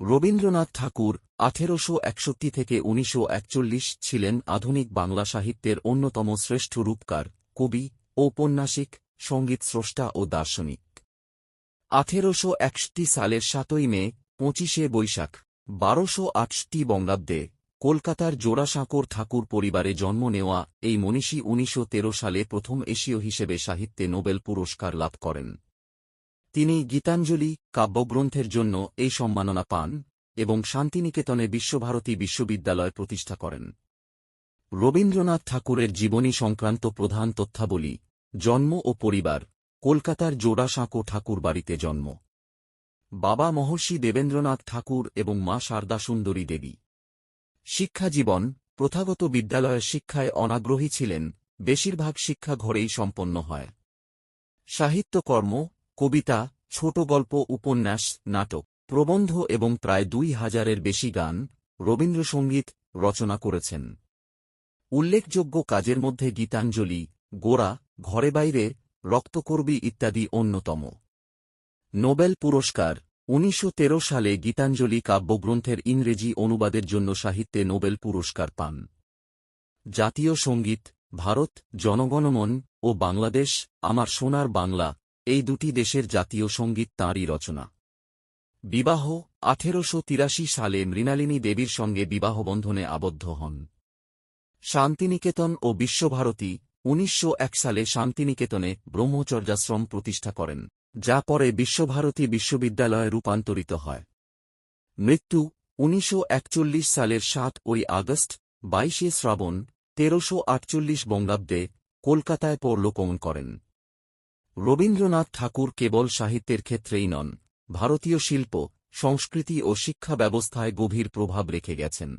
রবীন্দ্রনাথ ঠাকুর 1861 থেকে 1941 ছিলেন আধুনিক বাংলা সাহিত্যের অন্যতম শ্রেষ্ঠ রূপকার, কবি, ঔপন্যাসিক, সঙ্গীত স্রষ্টা ও দার্শনিক। 1861 সালের 7 মে, 25 বৈশাখ 1268 বঙ্গাব্দে কলকাতার জোড়াসাঁকোর ঠাকুর পরিবারে জন্ম নেওয়া এই মনীষী 1913 সালে প্রথম এশীয় হিসেবে সাহিত্যে নোবেল পুরস্কার লাভ করেন। তিনি গীতাঞ্জলি কাব্যগ্রন্থের জন্য এই সম্মাননা পান এবং শান্তিনিকেতনে বিশ্বভারতী বিশ্ববিদ্যালয় প্রতিষ্ঠা করেন। রবীন্দ্রনাথ ঠাকুরের জীবনী সংক্রান্ত প্রধান তথ্যাবলী। জন্ম ও পরিবার। কলকাতার জোড়াসাঁকো ঠাকুর বাড়িতে জন্ম। বাবা মহর্ষি দেবেন্দ্রনাথ ঠাকুর এবং মা শারদা সুন্দরী দেবী। শিক্ষাজীবন। প্রথাগত বিদ্যালয়ের শিক্ষায় অনাগ্রহী ছিলেন, বেশিরভাগ শিক্ষা ঘরেই সম্পন্ন হয়। সাহিত্যকর্ম, কবিতা, ছোট গল্প, উপন্যাস, নাটক, প্রবন্ধ এবং প্রায় 2000-এর বেশি গান, রবীন্দ্রসঙ্গীত রচনা করেছেন। উল্লেখযোগ্য কাজের মধ্যে গীতাঞ্জলি, গোরা, ঘরে বাইরে, রক্তকরবী ইত্যাদি অন্যতম। নোবেল পুরস্কার। 1913 সালে গীতাঞ্জলি কাব্যগ্রন্থের ইংরেজি অনুবাদের জন্য সাহিত্যে নোবেল পুরস্কার পান। জাতীয় সঙ্গীত। ভারত জনগণমন ও বাংলাদেশ আমার সোনার বাংলা, এই দুটি দেশের জাতীয় সঙ্গীত তাঁরই রচনা। বিবাহ। 1883 সালে মৃণালিনী দেবীর সঙ্গে বিবাহবন্ধনে আবদ্ধ হন। শান্তিনিকেতন ও বিশ্বভারতী। 1901 সালে শান্তিনিকেতনে ব্রহ্মচর্যাশ্রম প্রতিষ্ঠা করেন, যা পরে বিশ্বভারতী বিশ্ববিদ্যালয়ে রূপান্তরিত হয়। মৃত্যু। 1941 সালের 7 আগস্ট, 22 শ্রাবণ, 1348 বঙ্গাব্দে কলকাতায় পরলোকগমন করেন। রবীন্দ্রনাথ ঠাকুর কেবল সাহিত্যের ক্ষেত্রেই নন, ভারতীয় শিল্প, সংস্কৃতি ও শিক্ষা ব্যবস্থায় গভীর প্রভাব রেখে গেছেন।